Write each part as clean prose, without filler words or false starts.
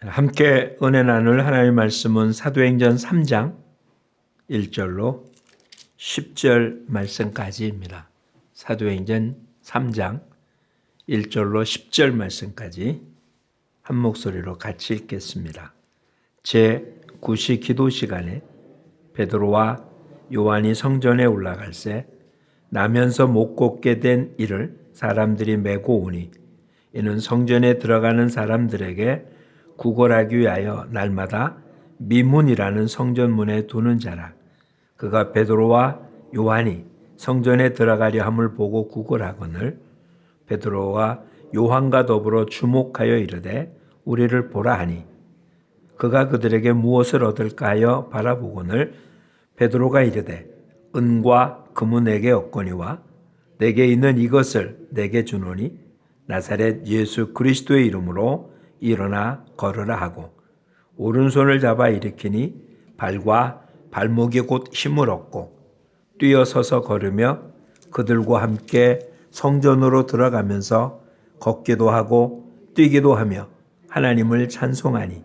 함께 은혜 나눌 하나님의 말씀은 사도행전 3장 1절로 10절 말씀까지입니다. 사도행전 3장 1절로 10절 말씀까지 한 목소리로 같이 읽겠습니다. 제9시 기도 시간에 베드로와 요한이 성전에 올라갈새 나면서 못 걷게 된 이를 사람들이 메고 오니 이는 성전에 들어가는 사람들에게 구걸하기 위하여 날마다 미문이라는 성전문에 두는 자라. 그가 베드로와 요한이 성전에 들어가려 함을 보고 구걸하거늘 베드로와 요한과 더불어 주목하여 이르되 우리를 보라 하니 그가 그들에게 무엇을 얻을까 하여 바라보거늘 베드로가 이르되 은과 금은 내게 없거니와 내게 있는 이것을 내게 주노니 나사렛 예수 그리스도의 이름으로 일어나 걸으라 하고 오른손을 잡아 일으키니 발과 발목이 곧 힘을 얻고 뛰어서서 걸으며 그들과 함께 성전으로 들어가면서 걷기도 하고 뛰기도 하며 하나님을 찬송하니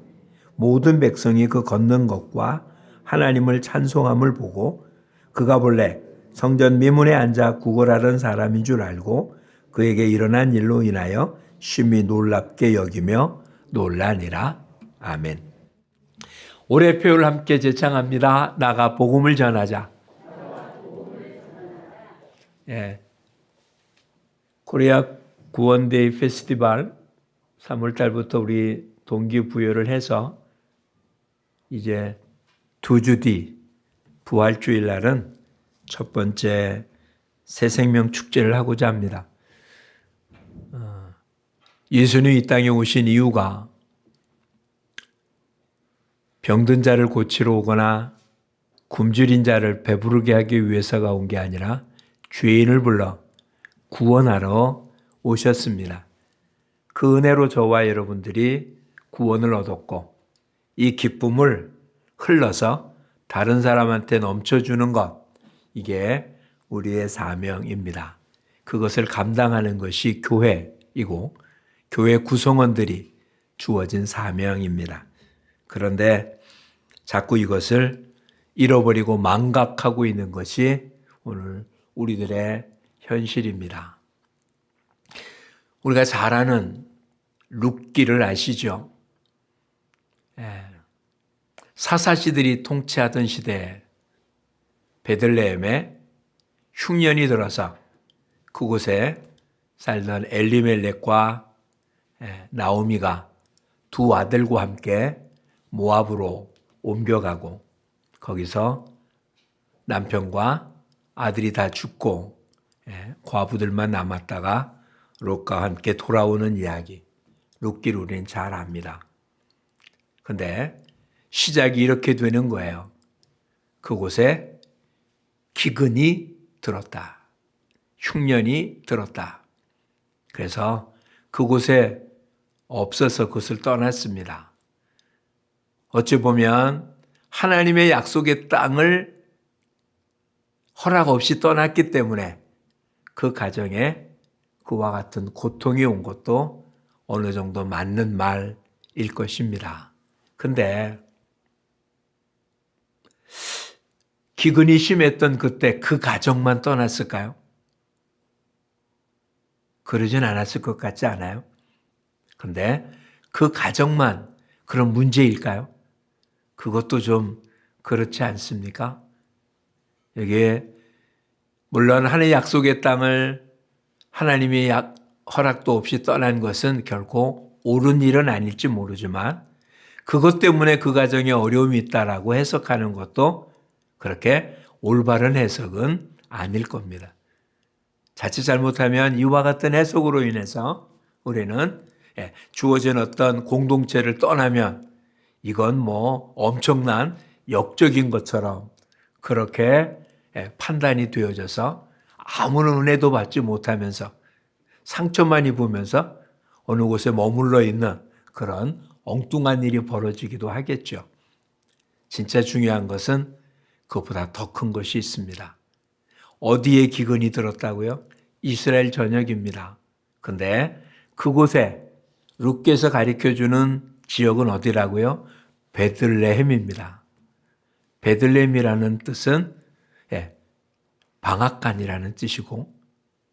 모든 백성이 그 걷는 것과 하나님을 찬송함을 보고 그가 본래 성전 미문에 앉아 구걸하던 사람인 줄 알고 그에게 일어난 일로 인하여 심히 놀랍게 여기며 놀라니라. 아멘. 올해 표를 함께 제창합니다. 나가 복음을 전하자. 예. 코리아 구원데이 페스티벌 3월달부터 우리 동기부여를 해서 이제 2주 뒤 부활주일 날은 첫 번째 새생명 축제를 하고자 합니다. 예수님이 이 땅에 오신 이유가 병든 자를 고치러 오거나 굶주린 자를 배부르게 하기 위해서가 온 게 아니라 죄인을 불러 구원하러 오셨습니다. 그 은혜로 저와 여러분들이 구원을 얻었고 이 기쁨을 흘러서 다른 사람한테 넘쳐주는 것, 이게 우리의 사명입니다. 그것을 감당하는 것이 교회이고 교회 구성원들이 주어진 사명입니다. 그런데 자꾸 이것을 잃어버리고 망각하고 있는 것이 오늘 우리들의 현실입니다. 우리가 잘 아는 룻기를 아시죠? 사사시들이 통치하던 시대에 베들레헴에 흉년이 들어서 그곳에 살던 엘리멜렉과 나오미가 두 아들과 함께 모압으로 옮겨가고 거기서 남편과 아들이 다 죽고 과부들만 남았다가 롯과 함께 돌아오는 이야기, 룻기를 우리는 잘 압니다. 그런데 시작이 이렇게 되는 거예요. 그곳에 기근이 들었다. 흉년이 들었다. 그래서 그곳에 없어서 그것을 떠났습니다. 어찌 보면 하나님의 약속의 땅을 허락 없이 떠났기 때문에 그 가정에 그와 같은 고통이 온 것도 어느 정도 맞는 말일 것입니다. 근데 기근이 심했던 그때 그 가정만 떠났을까요? 그러진 않았을 것 같지 않아요? 그런데 그 가정만 그런 문제일까요? 그것도 좀 그렇지 않습니까? 여기에 물론 하나님의 약속의 땅을 하나님의 허락도 없이 떠난 것은 결코 옳은 일은 아닐지 모르지만 그것 때문에 그 가정에 어려움이 있다라고 해석하는 것도 그렇게 올바른 해석은 아닐 겁니다. 자칫 잘못하면 이와 같은 해석으로 인해서 우리는 주어진 어떤 공동체를 떠나면 이건 뭐 엄청난 역적인 것처럼 그렇게 판단이 되어져서 아무런 은혜도 받지 못하면서 상처만 입으면서 어느 곳에 머물러 있는 그런 엉뚱한 일이 벌어지기도 하겠죠. 진짜 중요한 것은 그것보다 더 큰 것이 있습니다. 어디에 기근이 들었다고요? 이스라엘 전역입니다. 근데 그곳에 룻기에서 가르쳐주는 지역은 어디라고요? 베들레헴입니다. 베들레헴이라는 뜻은 방앗간이라는 뜻이고,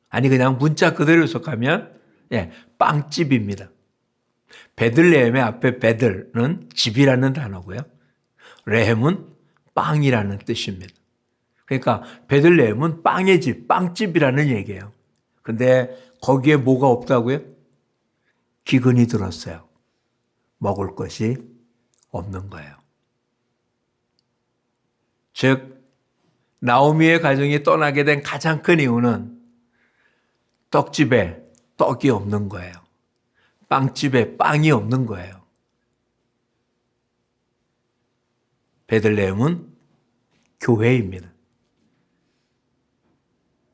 아니 그냥 문자 그대로 해석하면 빵집입니다. 베들레헴의 앞에 베들은 집이라는 단어고요. 레헴은 빵이라는 뜻입니다. 그러니까 베들레헴은 빵의 집, 빵집이라는 얘기예요. 근데 거기에 뭐가 없다고요? 기근이 들었어요. 먹을 것이 없는 거예요. 즉 나오미의 가정이 떠나게 된 가장 큰 이유는 떡집에 떡이 없는 거예요. 빵집에 빵이 없는 거예요. 베들레헴은 교회입니다.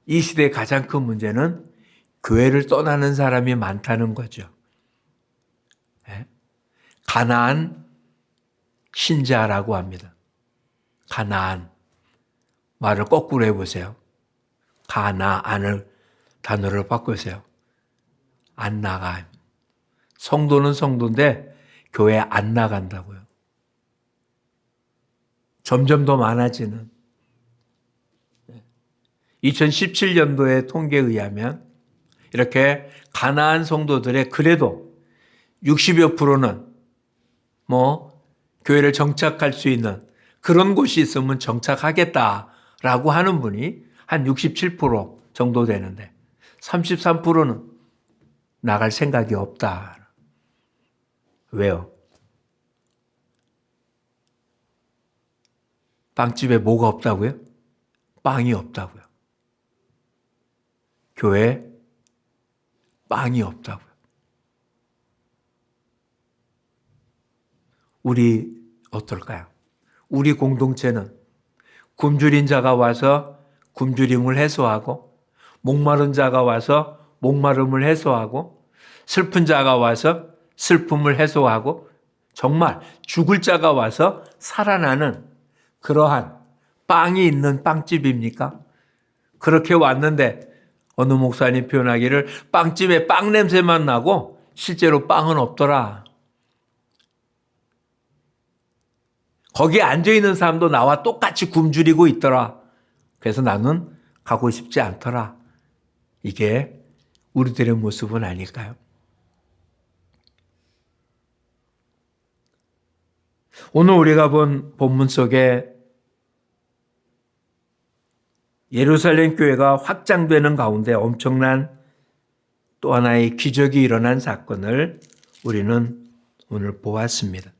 이 시대의 가장 큰 문제는 교회를 떠나는 사람이 많다는 거죠. 가나안 신자라고 합니다. 가나안. 말을 거꾸로 해보세요. 가나안을 단어를 바꾸세요. 안 나가. 성도는 성도인데 교회 안 나간다고요. 점점 더 많아지는. 2017년도의 통계에 의하면 이렇게 가나안 성도들의 그래도 60여 프로는 교회를 정착할 수 있는 그런 곳이 있으면 정착하겠다라고 하는 분이 한 67% 정도 되는데 33%는 나갈 생각이 없다. 왜요? 빵집에 뭐가 없다고요? 빵이 없다고요. 교회에 빵이 없다고요. 우리 어떨까요? 우리 공동체는 굶주린 자가 와서 굶주림을 해소하고, 목마른 자가 와서 목마름을 해소하고, 슬픈 자가 와서 슬픔을 해소하고, 정말 죽을 자가 와서 살아나는 그러한 빵이 있는 빵집입니까? 그렇게 왔는데 어느 목사님 표현하기를 빵집에 빵 냄새만 나고 실제로 빵은 없더라. 거기에 앉아있는 사람도 나와 똑같이 굶주리고 있더라. 그래서 나는 가고 싶지 않더라. 이게 우리들의 모습은 아닐까요? 오늘 우리가 본 본문 속에 예루살렘 교회가 확장되는 가운데 엄청난 또 하나의 기적이 일어난 사건을 우리는 오늘 보았습니다.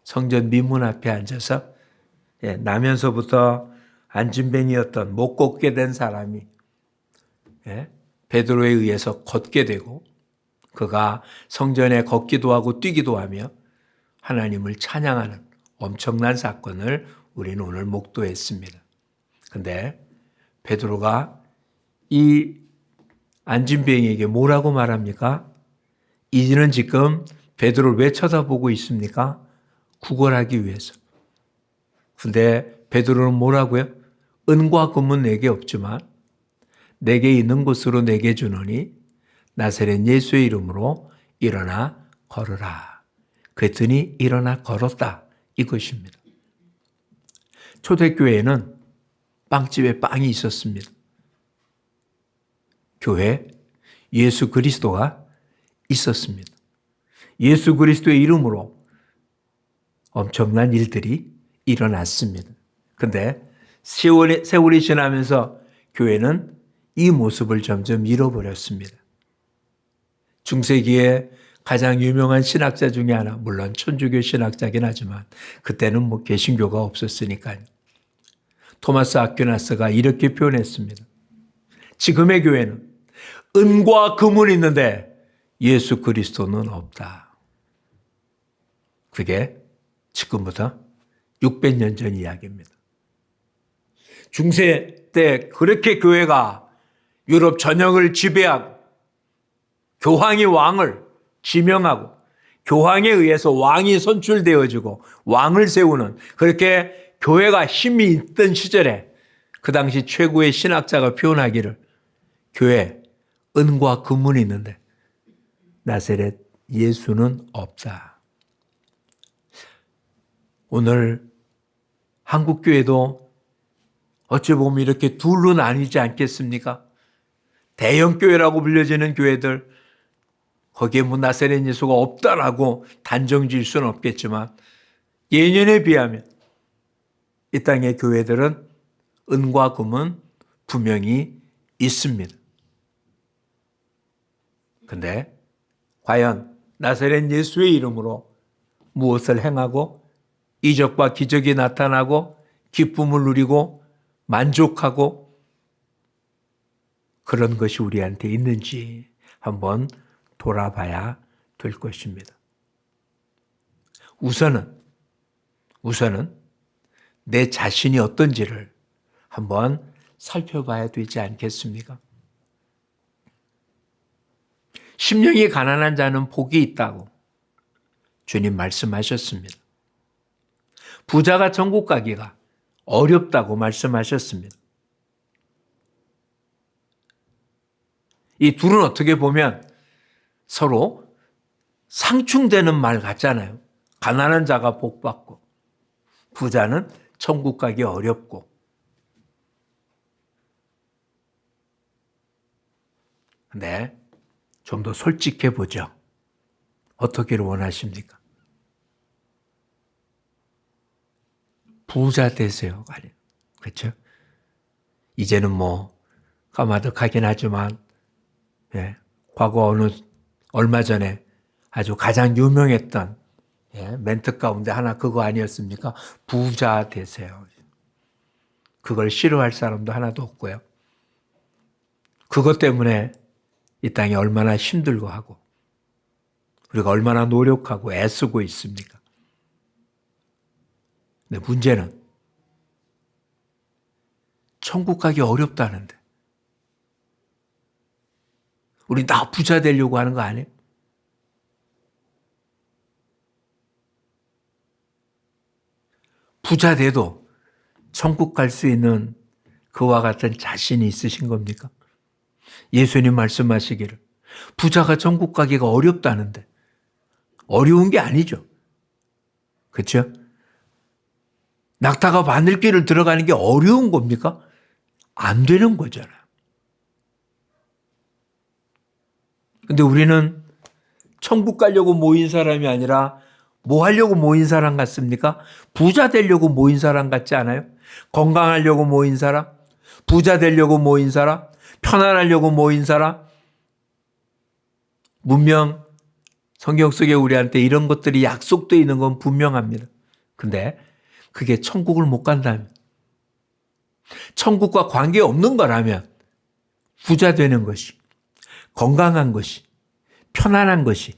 성전 미문 앞에 앉아서 나면서부터 안진뱅이였던 못 걷게 된 사람이 베드로에 의해서 걷게 되고, 그가 성전에 걷기도 하고 뛰기도 하며 하나님을 찬양하는 엄청난 사건을 우리는 오늘 목도했습니다. 그런데 베드로가 이 안진뱅이에게 뭐라고 말합니까? 이제는 지금 베드로를 왜 쳐다보고 있습니까? 구걸하기 위해서. 근데 베드로는 뭐라고요? 은과 금은 내게 없지만 내게 있는 곳으로 내게 주노니 나사렛 예수의 이름으로 일어나 걸으라. 그랬더니 일어나 걸었다. 이것입니다. 초대교회에는 빵집에 빵이 있었습니다. 교회 예수 그리스도가 있었습니다. 예수 그리스도의 이름으로 엄청난 일들이 일어났습니다. 그런데 세월이 지나면서 교회는 이 모습을 점점 잃어버렸습니다. 중세기에 가장 유명한 신학자 중에 하나, 물론 천주교 신학자긴 하지만 그때는 개신교가 없었으니까요. 토마스 아퀴나스가 이렇게 표현했습니다. 지금의 교회는 은과 금은 있는데 예수 그리스도는 없다. 그게 지금부터 600년 전 이야기입니다. 중세 때 그렇게 교회가 유럽 전역을 지배하고 교황이 왕을 지명하고 교황에 의해서 왕이 선출되어지고 왕을 세우는, 그렇게 교회가 힘이 있던 시절에 그 당시 최고의 신학자가 표현하기를 교회 은과 금은 있는데 나사렛 예수는 없다. 오늘 한국교회도 어찌 보면 이렇게 둘로 나뉘지 않겠습니까? 대형교회라고 불려지는 교회들, 거기에 뭐 나사렛 예수가 없다라고 단정 지을 수는 없겠지만 예년에 비하면 이 땅의 교회들은 은과 금은 분명히 있습니다. 근데 과연 나사렛 예수의 이름으로 무엇을 행하고 이적과 기적이 나타나고 기쁨을 누리고 만족하고 그런 것이 우리한테 있는지 한번 돌아봐야 될 것입니다. 우선은 내 자신이 어떤지를 한번 살펴봐야 되지 않겠습니까? 심령이 가난한 자는 복이 있다고 주님 말씀하셨습니다. 부자가 천국 가기가 어렵다고 말씀하셨습니다. 이 둘은 어떻게 보면 서로 상충되는 말 같잖아요. 가난한 자가 복 받고 부자는 천국 가기 어렵고. 근데 좀 더 솔직해 보죠. 어떻게를 원하십니까? 부자 되세요. 그렇죠? 이제는 뭐 까마득하긴 하지만 과거 얼마 전에 아주 가장 유명했던 멘트 가운데 하나 그거 아니었습니까? 부자 되세요. 그걸 싫어할 사람도 하나도 없고요. 그것 때문에 이 땅이 얼마나 힘들고 하고 우리가 얼마나 노력하고 애쓰고 있습니까? 근데 문제는 천국 가기 어렵다는데 우리 나 부자 되려고 하는 거 아니에요? 부자 돼도 천국 갈 수 있는 그와 같은 자신이 있으신 겁니까? 예수님 말씀하시기를 부자가 천국 가기가 어렵다는데 어려운 게 아니죠. 그렇죠? 낙타가 바늘길을 들어가는 게 어려운 겁니까? 안 되는 거잖아요. 근데 우리는 천국 가려고 모인 사람이 아니라 뭐 하려고 모인 사람 같습니까? 부자 되려고 모인 사람 같지 않아요? 건강하려고 모인 사람? 부자 되려고 모인 사람? 편안하려고 모인 사람? 분명 성경 속에 우리한테 이런 것들이 약속되어 있는 건 분명합니다. 근데 그게 천국을 못 간다면, 천국과 관계없는 거라면 부자 되는 것이, 건강한 것이, 편안한 것이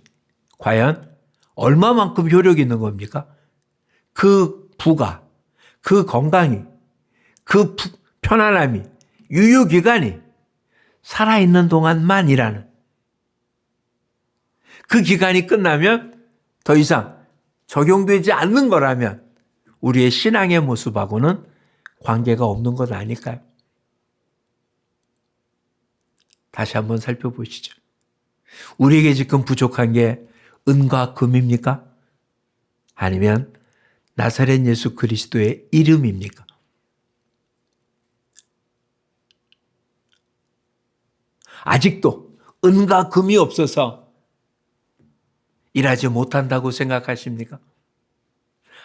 과연 얼마만큼 효력이 있는 겁니까? 그 부가, 그 건강이, 그 편안함이, 유효기간이 살아있는 동안만이라는, 그 기간이 끝나면 더 이상 적용되지 않는 거라면 우리의 신앙의 모습하고는 관계가 없는 것 아닐까요? 다시 한번 살펴보시죠. 우리에게 지금 부족한 게 은과 금입니까? 아니면 나사렛 예수 그리스도의 이름입니까? 아직도 은과 금이 없어서 일하지 못한다고 생각하십니까?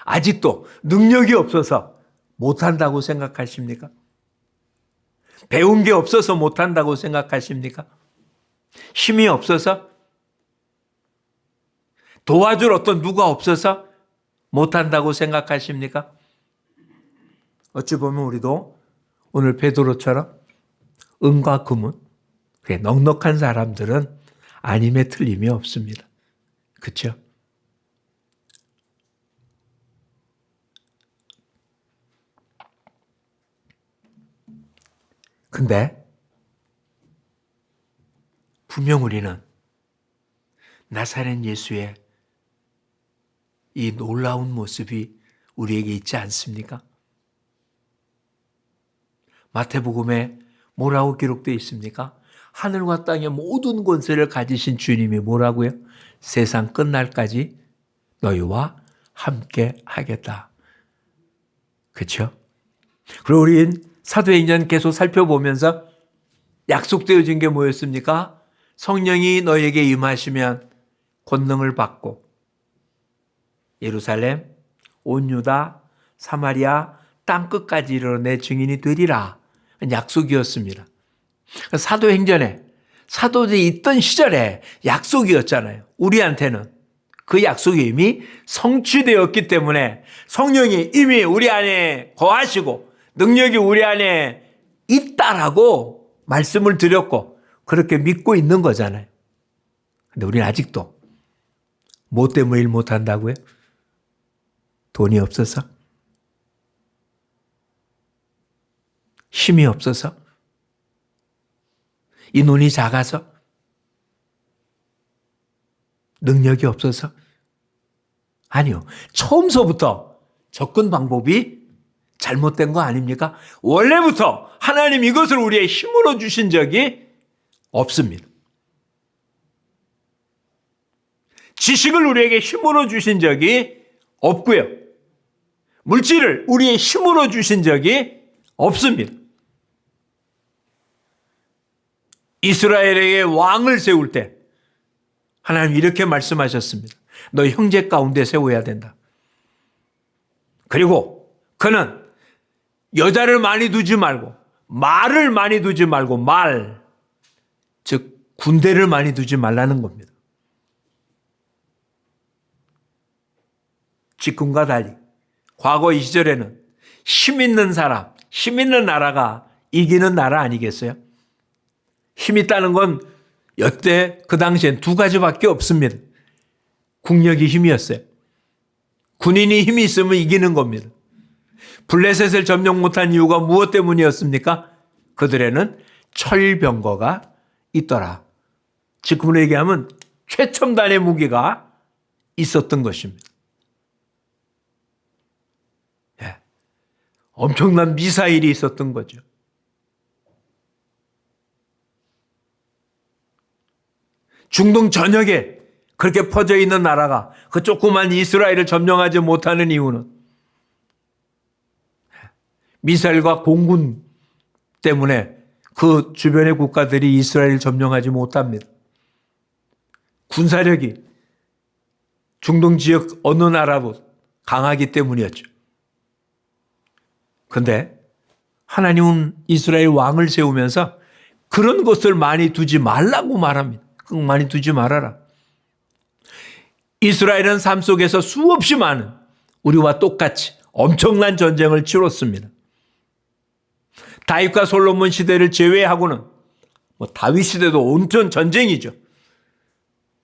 아직도 능력이 없어서 못한다고 생각하십니까? 배운 게 없어서 못한다고 생각하십니까? 힘이 없어서? 도와줄 어떤 누가 없어서 못한다고 생각하십니까? 어찌 보면 우리도 오늘 베드로처럼 은과 금은 넉넉한 사람들은 아님에 틀림이 없습니다. 그렇죠? 근데 분명 우리는 나사렛 예수의 이 놀라운 모습이 우리에게 있지 않습니까? 마태복음에 뭐라고 기록되어 있습니까? 하늘과 땅의 모든 권세를 가지신 주님이 뭐라고요? 세상 끝날까지 너희와 함께 하겠다. 그렇죠? 그리고 우린 사도행전 계속 살펴보면서 약속되어진 게 뭐였습니까? 성령이 너에게 임하시면 권능을 받고 예루살렘, 온 유다, 사마리아, 땅끝까지 이르러 내 증인이 되리라. 약속이었습니다. 사도행전에 사도들이 있던 시절에 약속이었잖아요. 우리한테는 그 약속이 이미 성취되었기 때문에 성령이 이미 우리 안에 거하시고 능력이 우리 안에 있다라고 말씀을 드렸고 그렇게 믿고 있는 거잖아요. 근데 우리는 아직도 뭐 때문에 일 못한다고요? 돈이 없어서? 힘이 없어서? 이 눈이 작아서? 능력이 없어서? 아니요. 처음서부터 접근 방법이 잘못된 거 아닙니까? 원래부터 하나님 이것을 우리의 힘으로 주신 적이 없습니다. 지식을 우리에게 힘으로 주신 적이 없고요. 물질을 우리의 힘으로 주신 적이 없습니다. 이스라엘에게 왕을 세울 때 하나님 이렇게 말씀하셨습니다. 너 형제 가운데 세워야 된다. 그리고 그는 여자를 많이 두지 말고 말을 많이 두지 말고 즉 군대를 많이 두지 말라는 겁니다. 지금과 달리 과거 이 시절에는 힘 있는 사람, 힘 있는 나라가 이기는 나라 아니겠어요? 힘 있다는 건 여태 그 당시엔 두 가지밖에 없습니다. 국력이 힘이었어요. 군인이 힘이 있으면 이기는 겁니다. 블레셋을 점령 못한 이유가 무엇 때문이었습니까? 그들에는 철병거가 있더라. 지금으로 얘기하면 최첨단의 무기가 있었던 것입니다. 예. 엄청난 미사일이 있었던 거죠. 중동 전역에 그렇게 퍼져 있는 나라가 그 조그만 이스라엘을 점령하지 못하는 이유는 미사일과 공군 때문에 그 주변의 국가들이 이스라엘을 점령하지 못합니다. 군사력이 중동 지역 어느 나라보다 강하기 때문이었죠. 그런데 하나님은 이스라엘 왕을 세우면서 그런 것을 많이 두지 말라고 말합니다. 많이 두지 말아라. 이스라엘은 삶 속에서 수없이 많은 우리와 똑같이 엄청난 전쟁을 치렀습니다. 다윗과 솔로몬 시대를 제외하고는 다윗 시대도 온전 전쟁이죠.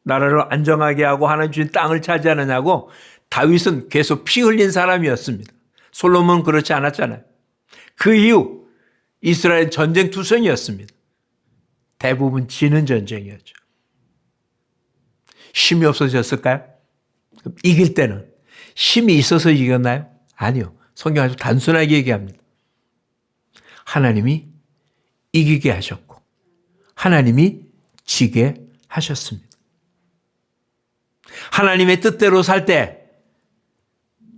나라를 안정하게 하고 하나님 주신 땅을 차지하느냐고 다윗은 계속 피 흘린 사람이었습니다. 솔로몬은 그렇지 않았잖아요. 그 이후 이스라엘 전쟁 투성이었습니다. 대부분 지는 전쟁이었죠. 힘이 없어졌을까요? 이길 때는 힘이 있어서 이겼나요? 아니요. 성경 아주 단순하게 얘기합니다. 하나님이 이기게 하셨고 하나님이 지게 하셨습니다. 하나님의 뜻대로 살 때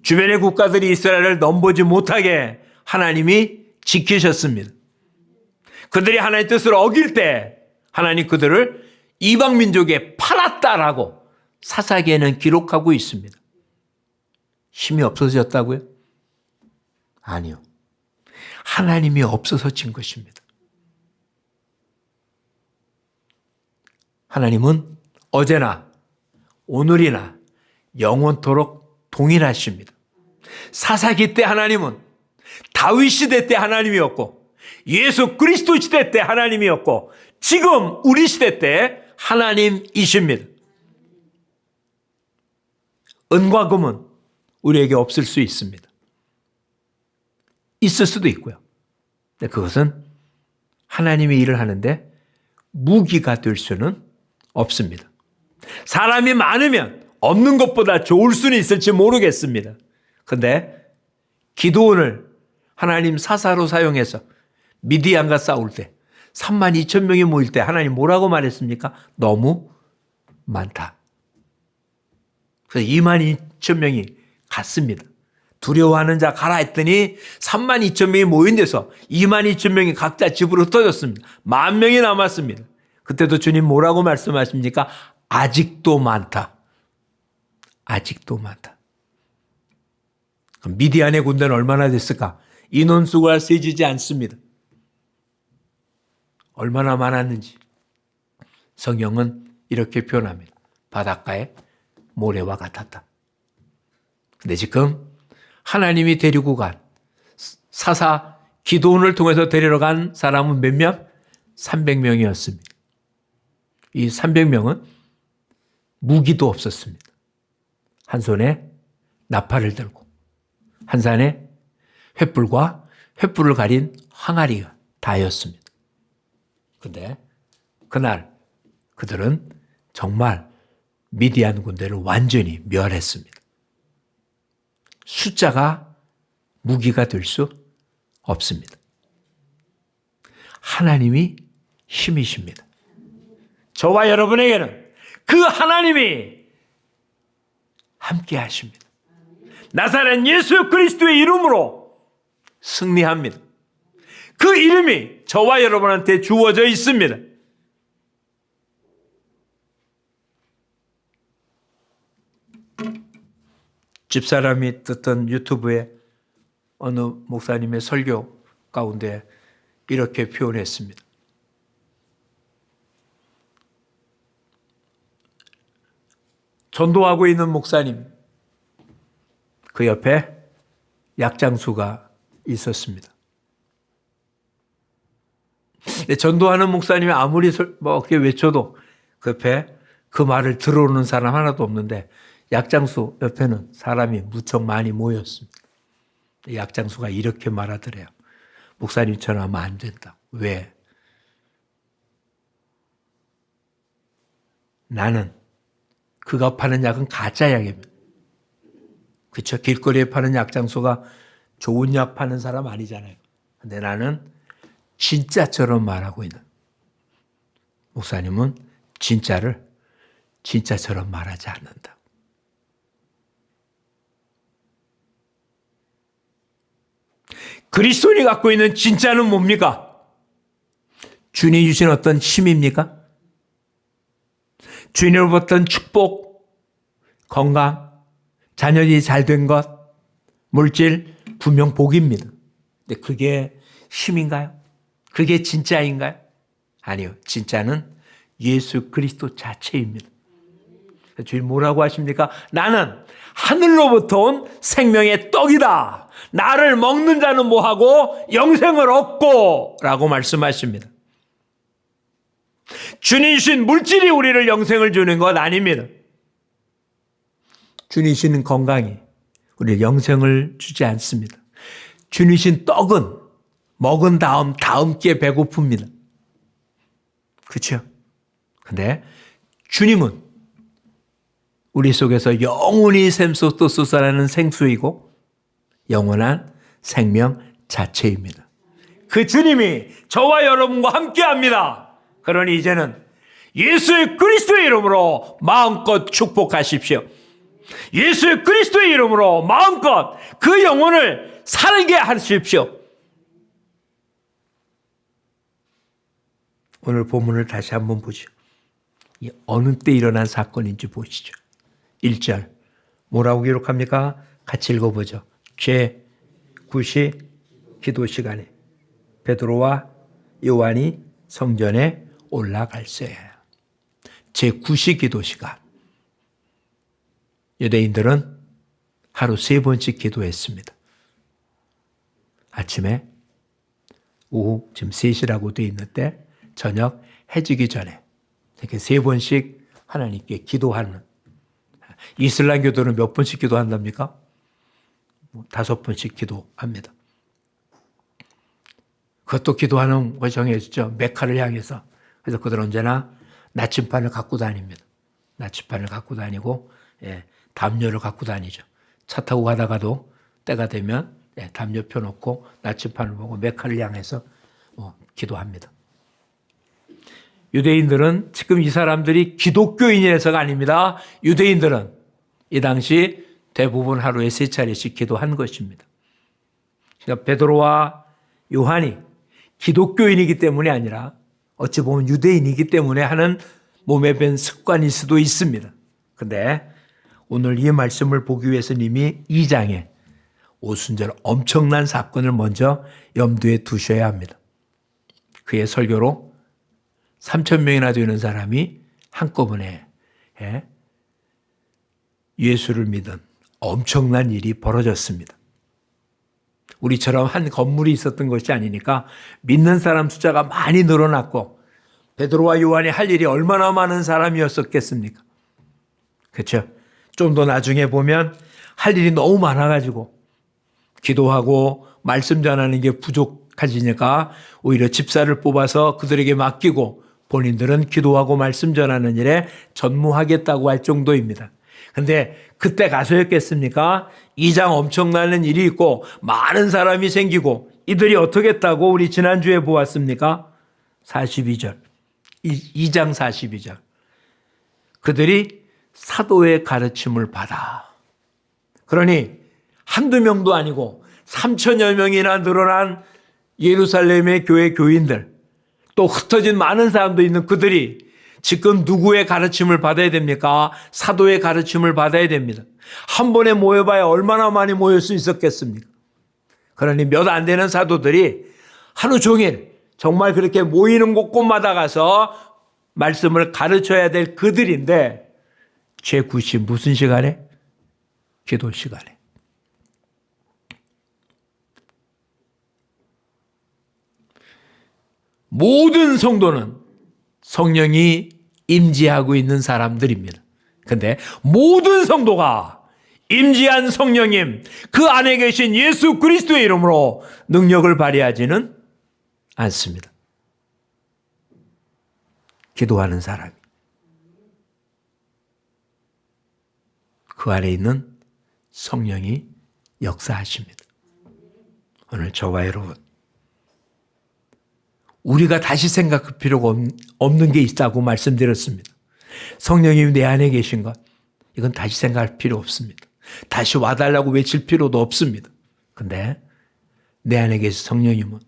주변의 국가들이 이스라엘을 넘보지 못하게 하나님이 지키셨습니다. 그들이 하나님의 뜻을 어길 때 하나님 그들을 이방 민족에 팔았다라고 사사기에는 기록하고 있습니다. 힘이 없어졌다고요? 아니요. 하나님이 없어서 진 것입니다. 하나님은 어제나 오늘이나 영원토록 동일하십니다. 사사기 때 하나님은 다윗 시대 때 하나님이었고 예수 그리스도 시대 때 하나님이었고 지금 우리 시대 때 하나님이십니다. 은과 금은 우리에게 없을 수 있습니다. 있을 수도 있고요. 근데 그것은 하나님의 일을 하는데 무기가 될 수는 없습니다. 사람이 많으면 없는 것보다 좋을 수는 있을지 모르겠습니다. 그런데 기드온을 하나님 사사로 사용해서 미디안과 싸울 때 32,000명이 모일 때 하나님 뭐라고 말했습니까? 너무 많다. 그래서 22,000명이 갔습니다. 두려워하는 자 가라 했더니 3만 2천 명이 모인 데서 2만 2천 명이 각자 집으로 흩어졌습니다. 10,000명이 남았습니다. 그때도 주님 뭐라고 말씀하십니까? 아직도 많다. 아직도 많다. 그럼 미디안의 군대는 얼마나 됐을까? 인원수가 세지지 않습니다. 얼마나 많았는지 성경은 이렇게 표현합니다. 바닷가의 모래와 같았다. 근데 지금 하나님이 데리고 간 사사 기도원을 통해서 데리러 간 사람은 몇 명? 300명이었습니다. 이 300명은 무기도 없었습니다. 한 손에 나팔을 들고 한 손에 횃불과 횃불을 가린 항아리가 다였습니다. 그런데 그날 그들은 정말 미디안 군대를 완전히 멸했습니다. 숫자가 무기가 될 수 없습니다. 하나님이 힘이십니다. 저와 여러분에게는 그 하나님이 함께 하십니다. 나사렛 예수 그리스도의 이름으로 승리합니다. 그 이름이 저와 여러분한테 주어져 있습니다. 집사람이 듣던 유튜브에 어느 목사님의 설교 가운데 이렇게 표현했습니다. 전도하고 있는 목사님, 그 옆에 약장수가 있었습니다. 전도하는 목사님이 아무리 그렇게 외쳐도 그 옆에 그 말을 들어오는 사람 하나도 없는데 약장수 옆에는 사람이 무척 많이 모였습니다. 약장수가 이렇게 말하더래요. 목사님처럼 하면 안 된다. 왜? 나는 그가 파는 약은 가짜 약입니다. 그렇죠? 길거리에 파는 약장수가 좋은 약 파는 사람 아니잖아요. 근데 나는 진짜처럼 말하고 있는 목사님은 진짜를 진짜처럼 말하지 않는다. 그리스도인이 갖고 있는 진짜는 뭡니까? 주님이 주신 어떤 힘입니까? 주님으로부터 축복, 건강, 자녀들이 잘된 것, 물질, 분명 복입니다. 근데 그게 힘인가요? 그게 진짜인가요? 아니요. 진짜는 예수 그리스도 자체입니다. 주님 뭐라고 하십니까? 나는 하늘로부터 온 생명의 떡이다. 나를 먹는 자는 뭐하고 영생을 얻고 라고 말씀하십니다. 주님 주신 물질이 우리를 영생을 주는 것 아닙니다. 주님 주신 건강이 우리를 영생을 주지 않습니다. 주님 주신 떡은 먹은 다음 끼에 배고픕니다. 그렇죠? 근데 주님은 우리 속에서 영원히 샘솟고 솟아나는 생수이고 영원한 생명 자체입니다. 그 주님이 저와 여러분과 함께합니다. 그러니 이제는 예수 그리스도의 이름으로 마음껏 축복하십시오. 예수 그리스도의 이름으로 마음껏 그 영혼을 살게 하십시오. 오늘 본문을 다시 한번 보죠. 어느 때 일어난 사건인지 보시죠. 1절 뭐라고 기록합니까? 같이 읽어보죠. 제9시 기도 시간에 베드로와 요한이 성전에 올라갈새. 제9시 기도 시간. 유대인들은 하루 3번씩 기도했습니다. 아침에, 오후 지금 3시라고 되어 있는데 저녁 해지기 전에 이렇게 3번씩 하나님께 기도하는. 이슬람교도는 몇 번씩 기도한답니까? 5번씩 기도합니다. 그것도 기도하는 거 정해졌죠. 메카를 향해서. 그래서 그들은 언제나 나침반을 갖고 다닙니다. 나침반을 갖고 다니고 담요를 갖고 다니죠. 차 타고 가다가도 때가 되면 담요 펴놓고 나침반을 보고 메카를 향해서 기도합니다. 유대인들은 지금 이 사람들이 기독교인이라서가 아닙니다. 유대인들은 이 당시 대부분 하루에 3차례씩 기도한 것입니다. 그러니까 베드로와 요한이 기독교인이기 때문이 아니라 어찌 보면 유대인이기 때문에 하는 몸에 밴 습관일 수도 있습니다. 그런데 오늘 이 말씀을 보기 위해서는 이미 2장에 오순절 엄청난 사건을 먼저 염두에 두셔야 합니다. 그의 설교로 3,000명이나 되는 사람이 한꺼번에 예수를 믿은 엄청난 일이 벌어졌습니다. 우리처럼 한 건물이 있었던 것이 아니니까 믿는 사람 숫자가 많이 늘어났고 베드로와 요한이 할 일이 얼마나 많은 사람이었었겠습니까? 그렇죠? 좀 더 나중에 보면 할 일이 너무 많아가지고 기도하고 말씀 전하는 게 부족해지니까 오히려 집사를 뽑아서 그들에게 맡기고 본인들은 기도하고 말씀 전하는 일에 전무하겠다고 할 정도입니다. 근데 그때 가서였겠습니까? 2장 엄청나는 일이 있고 많은 사람이 생기고 이들이 어떻게 했다고 우리 지난주에 보았습니까? 42절. 2장 42절. 그들이 사도의 가르침을 받아. 그러니 한두 명도 아니고 3천여 명이나 늘어난 예루살렘의 교회 교인들, 또 흩어진 많은 사람도 있는 그들이 지금 누구의 가르침을 받아야 됩니까? 사도의 가르침을 받아야 됩니다. 한 번에 모여봐야 얼마나 많이 모일 수 있었겠습니까? 그러니 몇 안 되는 사도들이 하루 종일 정말 그렇게 모이는 곳곳마다 가서 말씀을 가르쳐야 될 그들인데 제9시 무슨 시간에? 기도 시간에. 모든 성도는 성령이 임재하고 있는 사람들입니다. 그런데 모든 성도가 임재한 성령님, 그 안에 계신 예수 그리스도의 이름으로 능력을 발휘하지는 않습니다. 기도하는 사람이. 그 안에 있는 성령이 역사하십니다. 오늘 저와 여러분, 우리가 다시 생각할 필요가 없는 게 있다고 말씀드렸습니다. 성령님이 내 안에 계신 것, 이건 다시 생각할 필요 없습니다. 다시 와달라고 외칠 필요도 없습니다. 근데 내 안에 계신 성령님은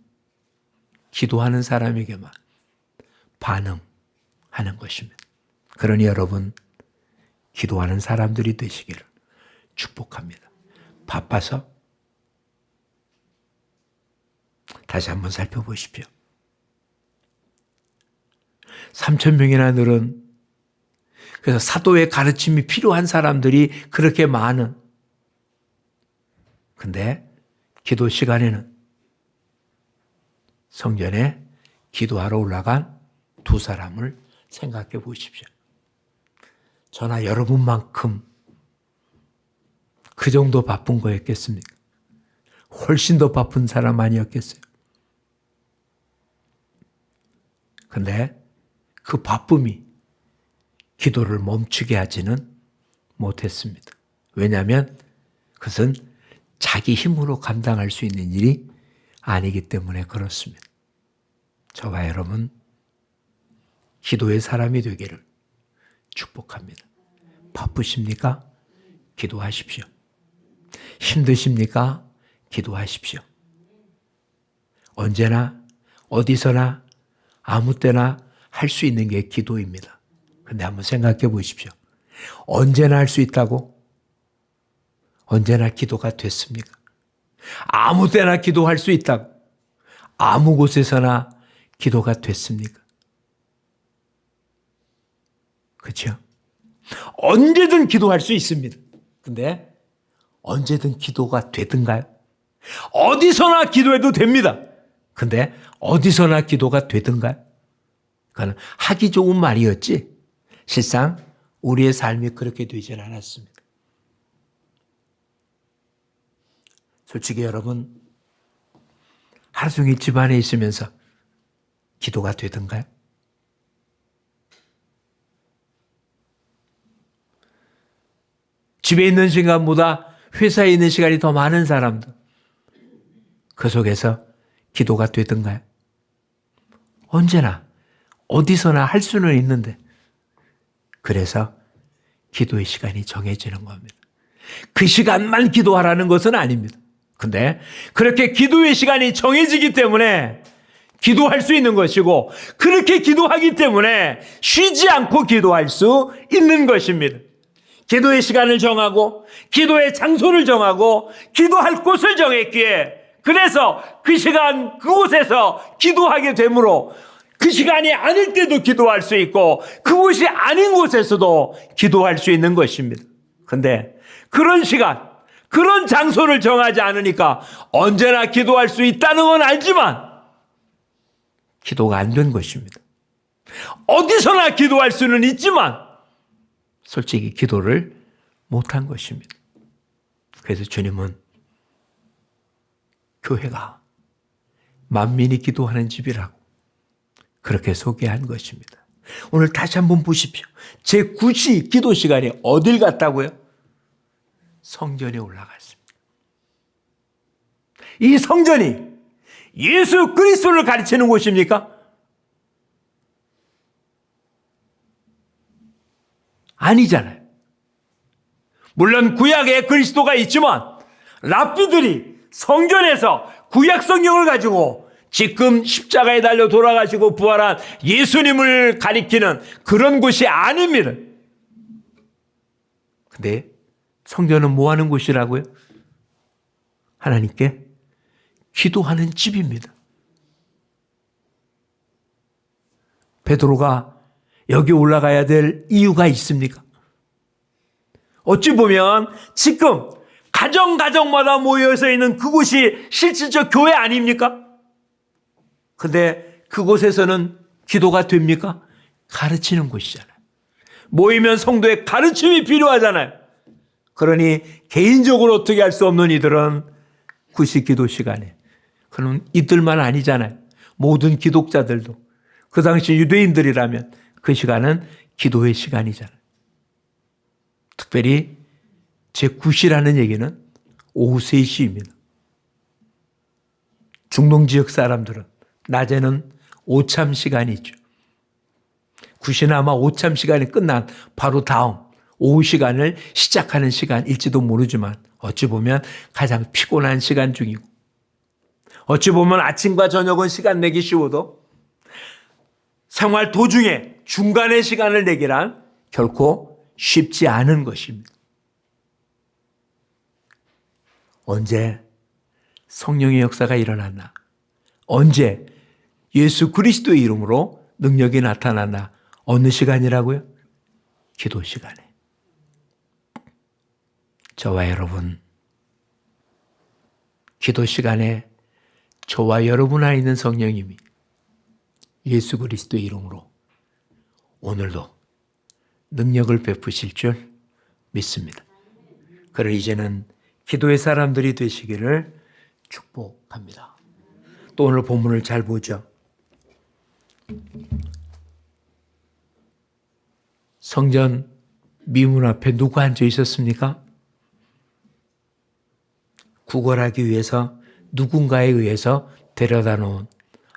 기도하는 사람에게만 반응하는 것입니다. 그러니 여러분, 기도하는 사람들이 되시기를 축복합니다. 바빠서 다시 한번 살펴보십시오. 3,000명이나 늘은, 그래서 사도의 가르침이 필요한 사람들이 그렇게 많은, 근데 기도 시간에는 성전에 기도하러 올라간 두 사람을 생각해 보십시오. 저나 여러분만큼 그 정도 바쁜 거였겠습니까? 훨씬 더 바쁜 사람 아니었겠어요? 근데 그 바쁨이 기도를 멈추게 하지는 못했습니다. 왜냐하면 그것은 자기 힘으로 감당할 수 있는 일이 아니기 때문에 그렇습니다. 저와 여러분, 기도의 사람이 되기를 축복합니다. 바쁘십니까? 기도하십시오. 힘드십니까? 기도하십시오. 언제나 어디서나 아무 때나 할 수 있는 게 기도입니다. 근데 한번 생각해 보십시오. 언제나 할 수 있다고? 언제나 기도가 됐습니까? 아무 때나 기도할 수 있다고? 아무 곳에서나 기도가 됐습니까? 그렇죠? 언제든 기도할 수 있습니다. 근데 언제든 기도가 되든가요? 어디서나 기도해도 됩니다. 근데 어디서나 기도가 되든가요? 그건 하기 좋은 말이었지 실상 우리의 삶이 그렇게 되질 않았습니다. 솔직히 여러분, 하루 종일 집안에 있으면서 기도가 되든가요? 집에 있는 시간보다 회사에 있는 시간이 더 많은 사람들, 그 속에서 기도가 되든가요? 언제나 어디서나 할 수는 있는데, 그래서 기도의 시간이 정해지는 겁니다. 그 시간만 기도하라는 것은 아닙니다. 근데 그렇게 기도의 시간이 정해지기 때문에 기도할 수 있는 것이고, 그렇게 기도하기 때문에 쉬지 않고 기도할 수 있는 것입니다. 기도의 시간을 정하고, 기도의 장소를 정하고, 기도할 곳을 정했기에, 그래서 그 시간 그곳에서 기도하게 되므로 그 시간이 아닐 때도 기도할 수 있고, 그곳이 아닌 곳에서도 기도할 수 있는 것입니다. 근데 그런 시간, 그런 장소를 정하지 않으니까 언제나 기도할 수 있다는 건 알지만 기도가 안 된 것입니다. 어디서나 기도할 수는 있지만 솔직히 기도를 못한 것입니다. 그래서 주님은 교회가 만민이 기도하는 집이라고 그렇게 소개한 것입니다. 오늘 다시 한번 보십시오. 제9시 기도 시간이 어딜 갔다고요? 성전에 올라갔습니다. 이 성전이 예수 그리스도를 가르치는 곳입니까? 아니잖아요. 물론 구약에 그리스도가 있지만 랍비들이 성전에서 구약 성경을 가지고 지금 십자가에 달려 돌아가시고 부활한 예수님을 가리키는 그런 곳이 아닙니다. 근데 성전은 뭐 하는 곳이라고요? 하나님께 기도하는 집입니다. 베드로가 여기 올라가야 될 이유가 있습니까? 어찌 보면 지금 가정마다 모여서 있는 그곳이 실질적 교회 아닙니까? 근데 그곳에서는 기도가 됩니까? 가르치는 곳이잖아요. 모이면 성도의 가르침이 필요하잖아요. 그러니 개인적으로 어떻게 할 수 없는 이들은 구시 기도 시간에, 그럼 이들만 아니잖아요. 모든 기독자들도 그 당시 유대인들이라면 그 시간은 기도의 시간이잖아요. 특별히 제9시라는 얘기는 오후 3시입니다. 중동 지역 사람들은 낮에는 오참 시간이 있죠. 9시는 아마 오참 시간이 끝난 바로 다음 오후 시간을 시작하는 시간일지도 모르지만 어찌 보면 가장 피곤한 시간 중이고, 어찌 보면 아침과 저녁은 시간 내기 쉬워도 생활 도중에 중간에 시간을 내기란 결코 쉽지 않은 것입니다. 언제 성령의 역사가 일어났나? 언제 예수 그리스도의 이름으로 능력이 나타났나? 어느 시간이라고요? 기도 시간에. 저와 여러분, 기도 시간에 저와 여러분 안에 있는 성령님이 예수 그리스도의 이름으로 오늘도 능력을 베푸실 줄 믿습니다. 그를 이제는 기도의 사람들이 되시기를 축복합니다. 또 오늘 본문을 잘 보죠. 성전 미문 앞에 누가 앉아 있었습니까? 구걸하기 위해서 누군가에 의해서 데려다 놓은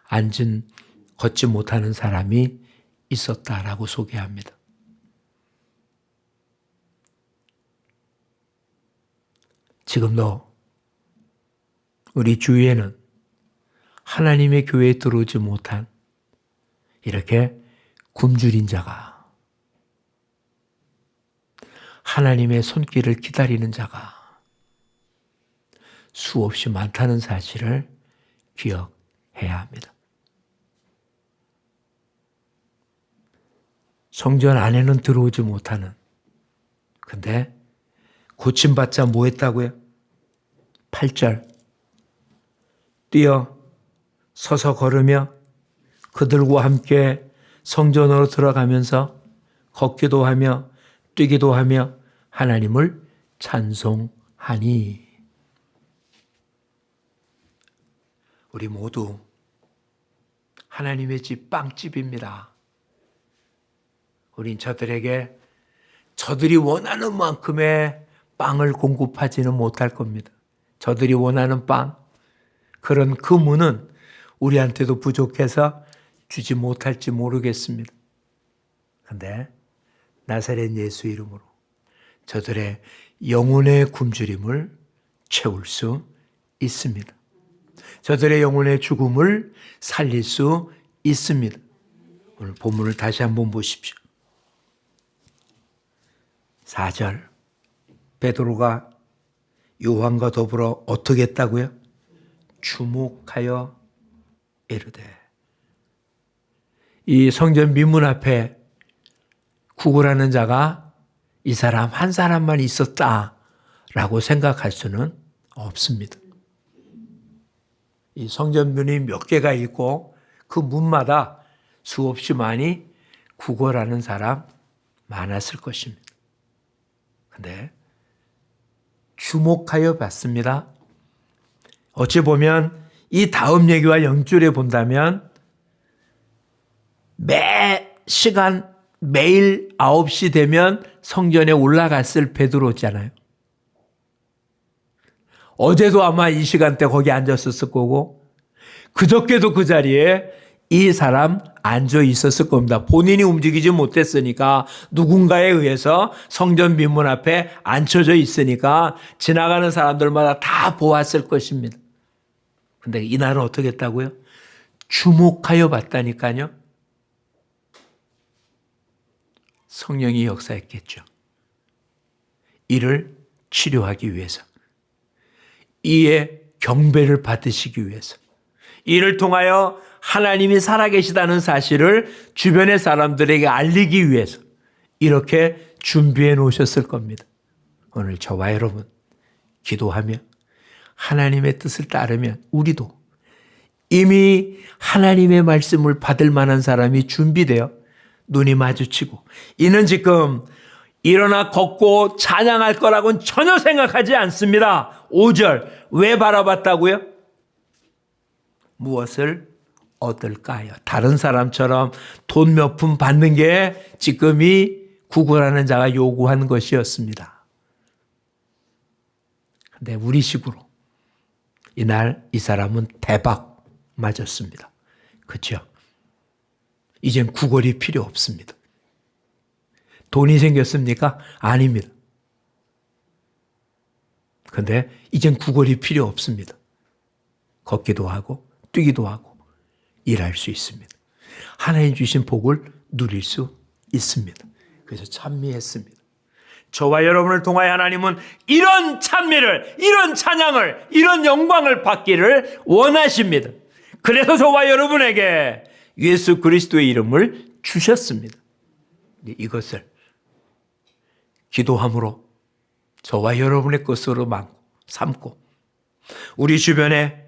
앉은 걷지 못하는 사람이 있었다라고 소개합니다. 지금도 우리 주위에는 하나님의 교회에 들어오지 못한 이렇게 굶주린 자가, 하나님의 손길을 기다리는 자가 수없이 많다는 사실을 기억해야 합니다. 성전 안에는 들어오지 못하는, 근데 고침받자 뭐 했다고요? 8절 뛰어 서서 걸으며 그들과 함께 성전으로 들어가면서 걷기도 하며 뛰기도 하며 하나님을 찬송하니. 우리 모두 하나님의 집 빵집입니다. 우린 저들에게 저들이 원하는 만큼의 빵을 공급하지는 못할 겁니다. 저들이 원하는 빵, 그런 그 문은 우리한테도 부족해서 주지 못할지 모르겠습니다. 그런데 나사렛 예수 이름으로 저들의 영혼의 굶주림을 채울 수 있습니다. 저들의 영혼의 죽음을 살릴 수 있습니다. 오늘 본문을 다시 한번 보십시오. 4절 베드로가 요한과 더불어 어떻게 했다고요? 주목하여 이르되. 이 성전 민문 앞에 구걸하는 자가 이 사람 한 사람만 있었다라고 생각할 수는 없습니다. 이 성전 문이 몇 개가 있고 그 문마다 수없이 많이 구걸하는 사람 많았을 것입니다. 근데 주목하여 봤습니다. 어찌 보면 이 다음 얘기와 연줄에 본다면 매 시간 매일 9시 되면 성전에 올라갔을 베드로잖아요. 어제도 아마 이 시간대 거기 앉았었을 거고 그저께도 그 자리에 이 사람 앉아 있었을 겁니다. 본인이 움직이지 못했으니까 누군가에 의해서 성전 민문 앞에 앉혀져 있으니까 지나가는 사람들마다 다 보았을 것입니다. 근데 이날은 어떻게 했다고요? 주목하여 봤다니까요. 성령이 역사했겠죠. 이를 치료하기 위해서. 이의 경배를 받으시기 위해서. 이를 통하여 하나님이 살아계시다는 사실을 주변의 사람들에게 알리기 위해서 이렇게 준비해 놓으셨을 겁니다. 오늘 저와 여러분 기도하며 하나님의 뜻을 따르면 우리도 이미 하나님의 말씀을 받을 만한 사람이 준비되어 눈이 마주치고 이는 지금 일어나 걷고 찬양할 거라고는 전혀 생각하지 않습니다. 5절 왜 바라봤다고요? 무엇을 얻을까요? 다른 사람처럼 돈 몇 푼 받는 게 지금 이 구걸하는 자가 요구한 것이었습니다. 그런데 우리식으로 이날 이 사람은 대박 맞았습니다. 그렇죠? 이젠 구걸이 필요 없습니다. 돈이 생겼습니까? 아닙니다. 그런데 이젠 구걸이 필요 없습니다. 걷기도 하고 뛰기도 하고 일할 수 있습니다. 하나님 주신 복을 누릴 수 있습니다. 그래서 찬미했습니다. 저와 여러분을 통하여 하나님은 이런 찬미를, 이런 찬양을, 이런 영광을 받기를 원하십니다. 그래서 저와 여러분에게 예수 그리스도의 이름을 주셨습니다. 이것을 기도함으로 저와 여러분의 것으로 삼고 우리 주변에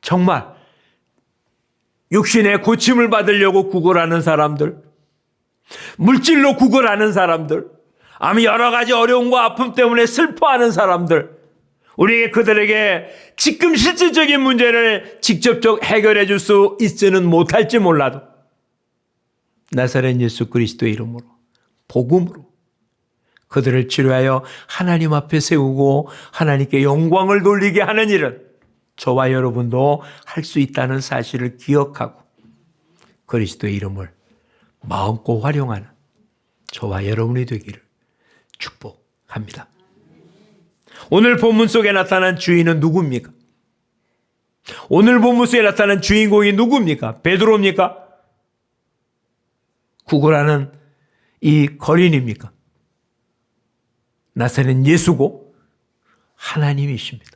정말 육신의 고침을 받으려고 구걸하는 사람들, 물질로 구걸하는 사람들, 아무 여러 가지 어려움과 아픔 때문에 슬퍼하는 사람들, 우리에게 그들에게 지금 실질적인 문제를 직접적 해결해 줄 수 있지는 못할지 몰라도 나사렛 예수 그리스도의 이름으로 복음으로 그들을 치료하여 하나님 앞에 세우고 하나님께 영광을 돌리게 하는 일은 저와 여러분도 할 수 있다는 사실을 기억하고 그리스도의 이름을 마음껏 활용하는 저와 여러분이 되기를 축복합니다. 오늘 본문 속에 나타난 주인은 누굽니까? 오늘 본문 속에 나타난 주인공이 누굽니까? 베드로입니까? 구걸하는 이 거린입니까? 나사렛 예수고 하나님이십니다.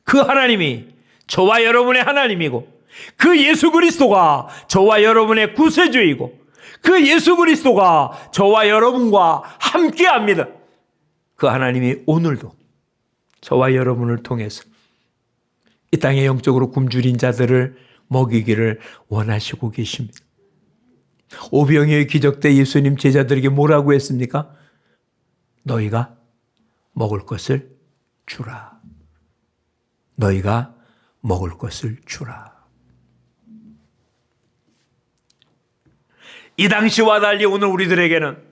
그 하나님이 저와 여러분의 하나님이고 그 예수 그리스도가 저와 여러분의 구세주이고 그 예수 그리스도가 저와 여러분과 함께합니다. 그 하나님이 오늘도 저와 여러분을 통해서 이 땅에 영적으로 굶주린 자들을 먹이기를 원하시고 계십니다. 오병이어의 기적 때 예수님 제자들에게 뭐라고 했습니까? 너희가 먹을 것을 주라. 너희가 먹을 것을 주라. 이 당시와 달리 오늘 우리들에게는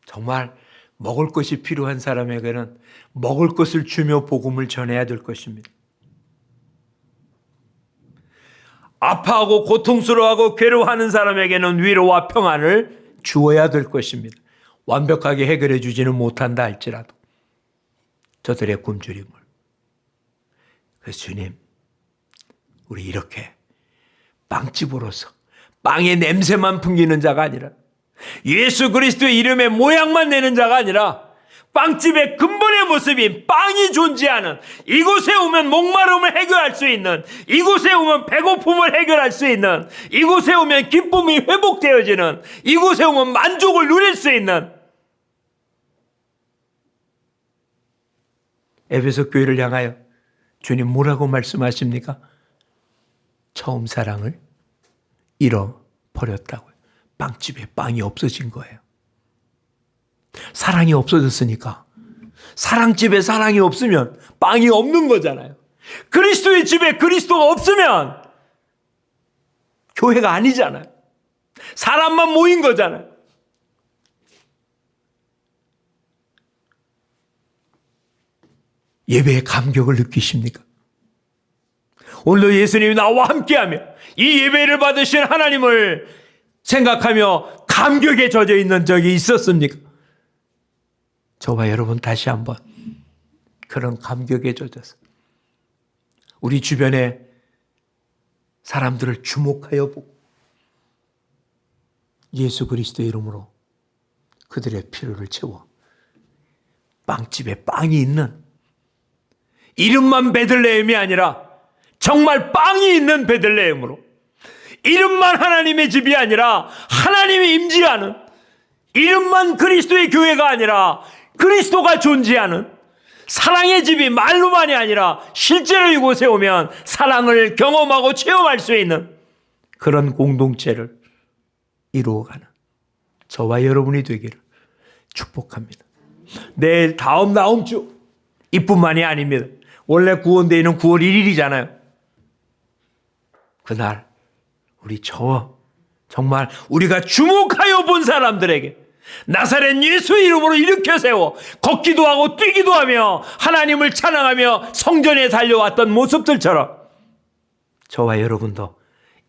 정말 먹을 것이 필요한 사람에게는 먹을 것을 주며 복음을 전해야 될 것입니다. 아파하고 고통스러워하고 괴로워하는 사람에게는 위로와 평안을 주어야 될 것입니다. 완벽하게 해결해 주지는 못한다 할지라도 저들의 굶주림을. 그래서 주님, 우리 이렇게 빵집으로서 빵의 냄새만 풍기는 자가 아니라 예수 그리스도의 이름의 모양만 내는 자가 아니라 빵집의 근본의 모습인 빵이 존재하는, 이곳에 오면 목마름을 해결할 수 있는, 이곳에 오면 배고픔을 해결할 수 있는, 이곳에 오면 기쁨이 회복되어지는, 이곳에 오면 만족을 누릴 수 있는 에베소 교회를 향하여 주님 뭐라고 말씀하십니까? 처음 사랑을 잃어버렸다고요. 빵집에 빵이 없어진 거예요. 사랑이 없어졌으니까. 사랑집에 사랑이 없으면 빵이 없는 거잖아요. 그리스도의 집에 그리스도가 없으면 교회가 아니잖아요. 사람만 모인 거잖아요. 예배의 감격을 느끼십니까? 오늘도 예수님이 나와 함께하며 이 예배를 받으신 하나님을 생각하며 감격에 젖어 있는 적이 있었습니까? 저와 여러분 다시 한번 그런 감격에 젖어서 우리 주변에 사람들을 주목하여 보고 예수 그리스도의 이름으로 그들의 필요를 채워 빵집에 빵이 있는, 이름만 베들레헴이 아니라 정말 빵이 있는 베들레헴으로, 이름만 하나님의 집이 아니라 하나님이 임재하는, 이름만 그리스도의 교회가 아니라 그리스도가 존재하는 사랑의 집이 말로만이 아니라 실제로 이곳에 오면 사랑을 경험하고 체험할 수 있는 그런 공동체를 이루어가는 저와 여러분이 되기를 축복합니다. 내일 다음 주 이뿐만이 아닙니다. 원래 구원데이는 9월 1일이잖아요. 그날 우리 정말 우리가 주목하여 본 사람들에게 나사렛 예수 이름으로 일으켜 세워 걷기도 하고 뛰기도 하며 하나님을 찬양하며 성전에 달려왔던 모습들처럼 저와 여러분도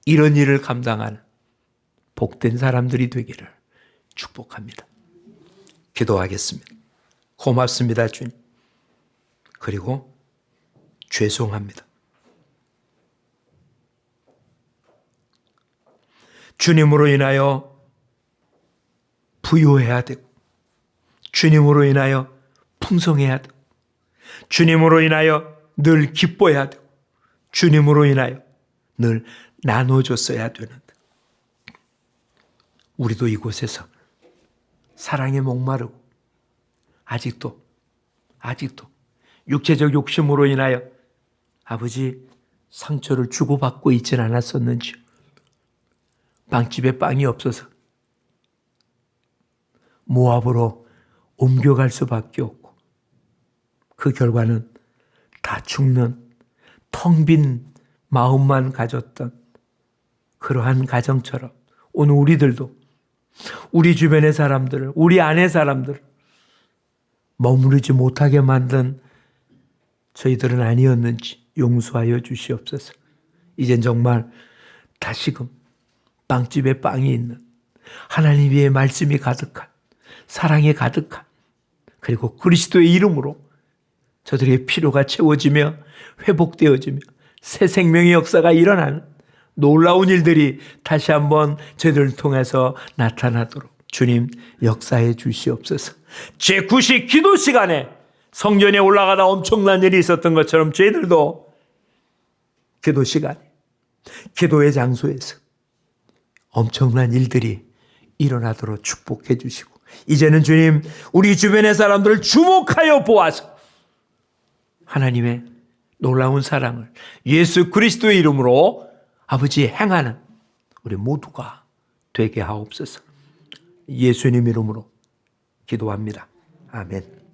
이런 일을 감당하는 복된 사람들이 되기를 축복합니다. 기도하겠습니다. 고맙습니다, 주님. 그리고 죄송합니다. 주님으로 인하여 부유해야 되고, 주님으로 인하여 풍성해야 되고, 주님으로 인하여 늘 기뻐해야 되고, 주님으로 인하여 늘 나눠줬어야 되는데 우리도 이곳에서 사랑에 목마르고 아직도 육체적 욕심으로 인하여 아버지 상처를 주고받고 있진 않았었는지요. 빵집에 빵이 없어서 모압으로 옮겨갈 수밖에 없고 그 결과는 다 죽는 텅 빈 마음만 가졌던 그러한 가정처럼 오늘 우리들도 우리 주변의 사람들을, 우리 안의 사람들을 머무르지 못하게 만든 저희들은 아니었는지 용서하여 주시옵소서. 이젠 정말 다시금 빵집에 빵이 있는, 하나님의 말씀이 가득한, 사랑이 가득한, 그리고 그리스도의 이름으로 저들의 필요가 채워지며 회복되어지며 새 생명의 역사가 일어나는 놀라운 일들이 다시 한번 저희들을 통해서 나타나도록 주님 역사해 주시옵소서. 제9시 기도 시간에 성전에 올라가다 엄청난 일이 있었던 것처럼 저희들도 기도 시간에, 기도의 장소에서 엄청난 일들이 일어나도록 축복해 주시고, 이제는 주님 우리 주변의 사람들을 주목하여 보아서 하나님의 놀라운 사랑을 예수 그리스도의 이름으로 아버지 행하는 우리 모두가 되게 하옵소서. 예수님 이름으로 기도합니다. 아멘.